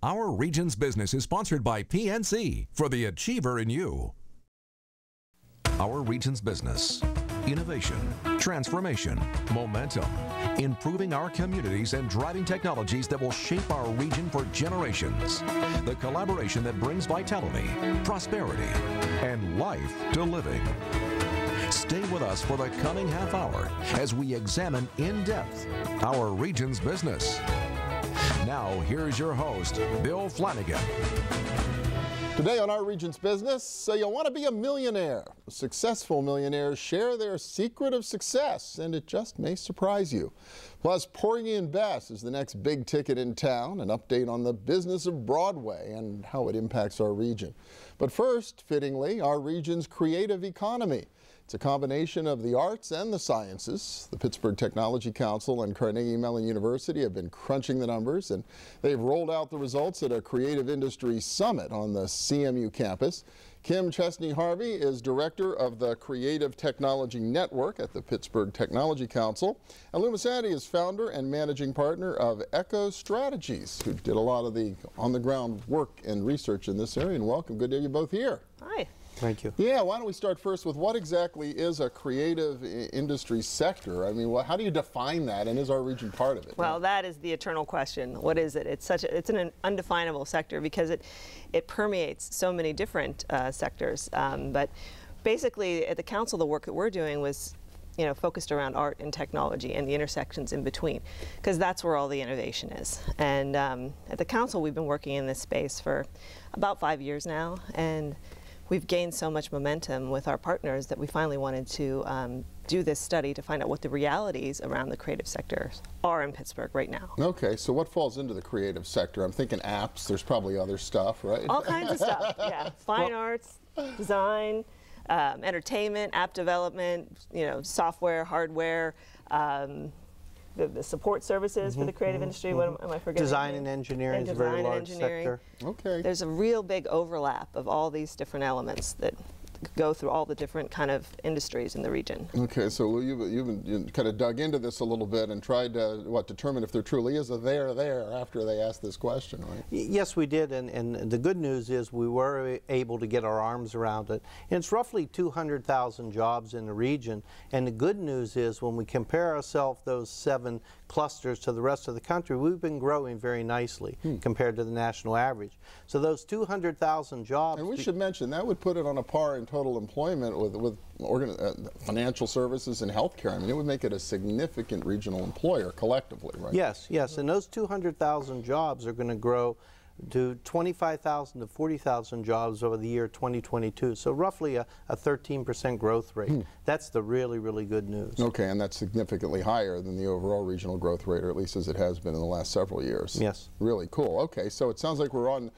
Our Region's Business is sponsored by PNC for the achiever in you. Our Region's Business. Innovation, transformation, momentum, improving our communities and driving technologies that will shape our region for generations. The collaboration that brings vitality, prosperity, and life to living. Stay with us for the coming half hour as we examine in depth our region's business. Now, here's your host, Bill Flanagan. Today on Our Region's Business, you'll want to be a millionaire. Successful millionaires share their secret of success, and it just may surprise you. Plus, Porgy and Bess is the next big ticket in town, an update on the business of Broadway and how it impacts our region. But first, fittingly, our region's creative economy. It's a combination of the arts and the sciences. The Pittsburgh Technology Council and Carnegie Mellon University have been crunching the numbers, and they've rolled out the results at a Creative Industry Summit on the CMU campus. Kim Chesney-Harvey is director of the Creative Technology Network at the Pittsburgh Technology Council. And Lou Massanti is founder and managing partner of Echo Strategies, who did a lot of the on-the-ground work and research in this area. And welcome. Good to have you both here. Hi. Thank you. Yeah, why don't we start first with what exactly is a creative industry sector? I mean, how do you define that, and is our region part of it? Well, that is the eternal question. What is it? It's an undefinable sector because it permeates so many different sectors. But basically, at the council, the work that we're doing was focused around art and technology and the intersections in between, because that's where all the innovation is. And at the council, we've been working in this space for about 5 years now, and we've gained so much momentum with our partners that we finally wanted to do this study to find out what the realities around the creative sectors are in Pittsburgh right now. Okay, so what falls into the creative sector? I'm thinking apps, there's probably other stuff, right? All kinds of stuff, yeah. Fine arts, design, entertainment, app development, software, hardware, the support services for the creative industry. What am I forgetting? Design and engineering is a very large sector. Okay. There's a real big overlap of all these different elements that go through all the different kind of industries in the region. Okay, so you've kind of dug into this a little bit and tried to determine if there truly is a there after they asked this question, right? Yes, we did, and the good news is we were able to get our arms around it. And it's roughly 200,000 jobs in the region, and the good news is when we compare ourselves those 7 clusters to the rest of the country, we've been growing very nicely compared to the national average. So those 200,000 jobs... And we should mention, that would put it on a par in total employment with financial services and healthcare. I mean, it would make it a significant regional employer collectively, right? Yes, yes, and those 200,000 jobs are going to grow to 25,000 to 40,000 jobs over the year 2022. So roughly a 13% growth rate. That's the really, really good news. Okay, and that's significantly higher than the overall regional growth rate, or at least as it has been in the last several years. Yes. Really cool. Okay, so it sounds like we're on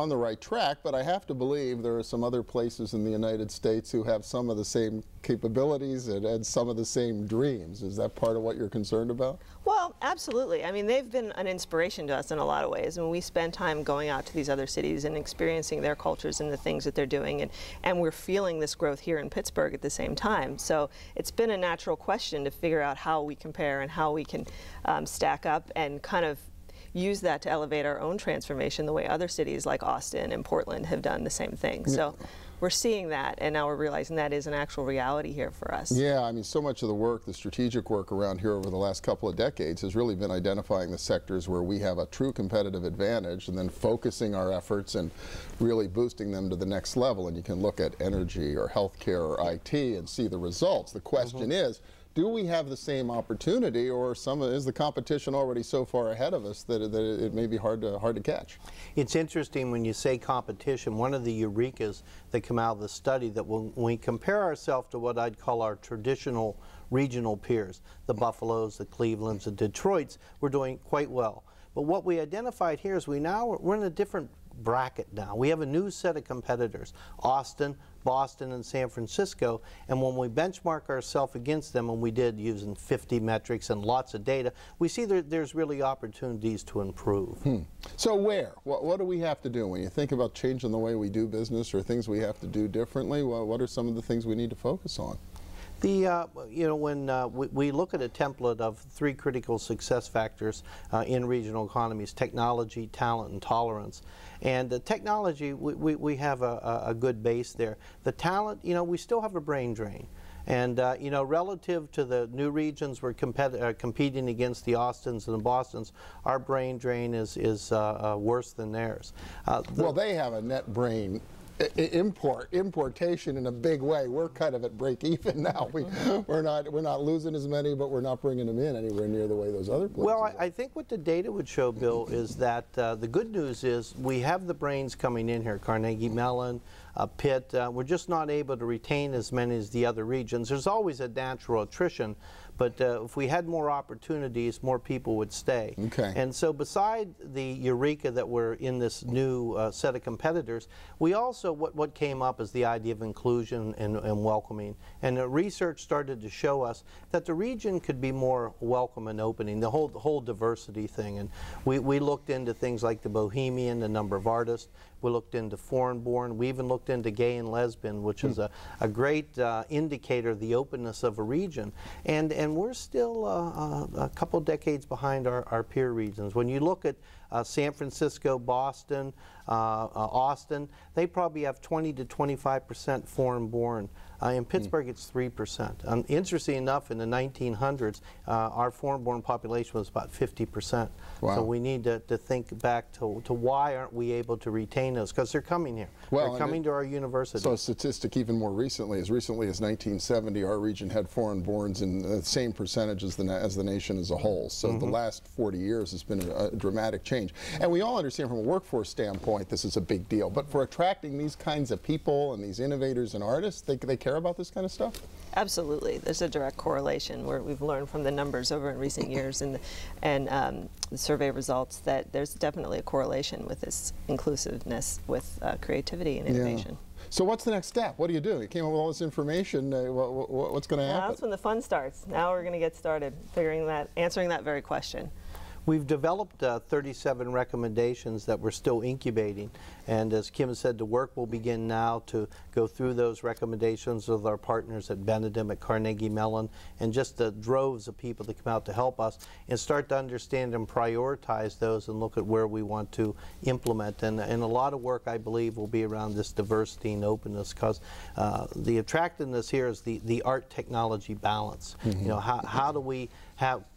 the right track, but I have to believe there are some other places in the United States who have some of the same capabilities and some of the same dreams. Is that part of what you're concerned about? Well, absolutely. I mean, they've been an inspiration to us in a lot of ways. When we spend time going out to these other cities and experiencing their cultures and the things that they're doing, and we're feeling this growth here in Pittsburgh at the same time. So it's been a natural question to figure out how we compare and how we can stack up and kind of use that to elevate our own transformation the way other cities like Austin and Portland have done the same thing. So we're seeing that, and now we're realizing that is an actual reality here for us. Yeah, I mean, so much of the work, the strategic work around here over the last couple of decades has really been identifying the sectors where we have a true competitive advantage and then focusing our efforts and really boosting them to the next level. And you can look at energy or healthcare or IT and see the results. The question is, do we have the same opportunity, or is the competition already so far ahead of us that it may be hard to catch? It's interesting when you say competition. One of the eurekas that come out of the study that when we compare ourselves to what I'd call our traditional regional peers, the Buffaloes, the Clevelands, the Detroits, we're doing quite well. But what we identified here is we're in a different bracket now. We have a new set of competitors, Austin, Boston, and San Francisco, and when we benchmark ourselves against them, and we did using 50 metrics and lots of data, we see there's really opportunities to improve. So what do we have to do when you think about changing the way we do business or things we have to do differently? What are some of the things we need to focus on? You know, when we look at a template of 3 critical success factors in regional economies: technology, talent, and tolerance. And the technology, we have a good base there. The talent, you know, we still have a brain drain. And, you know, relative to the new regions we're competing against, the Austins and the Bostons, our brain drain is worse than theirs. Well, they have a net brain importation in a big way. We're kind of at break even now. We're not losing as many, but we're not bringing them in anywhere near the way those other places Well, are. I think what the data would show, Bill, is that the good news is we have the brains coming in here. Carnegie Mellon, Pitt. We're just not able to retain as many as the other regions. There's always a natural attrition, but if we had more opportunities, more people would stay. Okay. And so beside the eureka that we're in this new set of competitors, we also, what came up is the idea of inclusion and welcoming. And the research started to show us that the region could be more welcome and opening, the whole diversity thing. And we looked into things like the bohemian, the number of artists. We looked into foreign-born. We even looked into gay and lesbian, which is a great indicator of the openness of a region. And we're still a couple decades behind our peer regions. When you look at San Francisco, Boston, Austin, they probably have 20 to 25% foreign-born. In Pittsburgh, it's 3%. Interesting enough, in the 1900s, our foreign-born population was about 50%. Wow. So we need to think back to why aren't we able to retain those? Because they're coming here. Well, they're coming to our university. So a statistic even more recently as 1970, our region had foreign-borns in the same percentage as the nation as a whole. So the last 40 years has been a dramatic change. And we all understand from a workforce standpoint this is a big deal. But for attracting these kinds of people and these innovators and artists, they care about this kind of stuff? Absolutely. There's a direct correlation where we've learned from the numbers over in recent years and the survey results that there's definitely a correlation with this inclusiveness with creativity and innovation. Yeah. So what's the next step? What do? You came up with all this information. What's going to happen? That's when the fun starts. Now we're going to get started answering that very question. We've developed 37 recommendations that we're still incubating, and as Kim said, the work will begin now to go through those recommendations with our partners at Benedum, at Carnegie Mellon, and just the droves of people that come out to help us, and start to understand and prioritize those and look at where we want to implement. And a lot of work, I believe, will be around this diversity and openness, because the attractiveness here is the art-technology balance. You know, how do we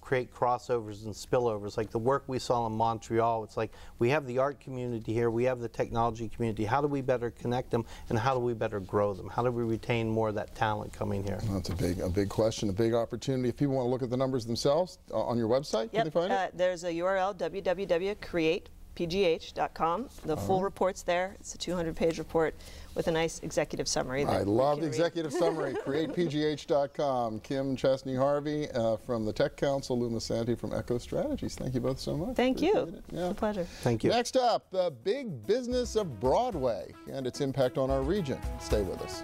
create crossovers and spillovers? Like the work we saw in Montreal, it's like we have the art community here, we have the technology community. How do we better connect them, and how do we better grow them? How do we retain more of that talent coming here? Well, that's a big question, a big opportunity. If people want to look at the numbers themselves on your website, can they find it? There's a URL, www.createpgh.com. The full report's there. It's a 200-page report with a nice executive summary. I love the executive summary. CreatePGH.com. Kim Chesney-Harvey from the Tech Council, Lou Masanti from Echo Strategies. Thank you both so much. Thank you. Yeah. It's a pleasure. Thank you. Next up, the big business of Broadway and its impact on our region. Stay with us.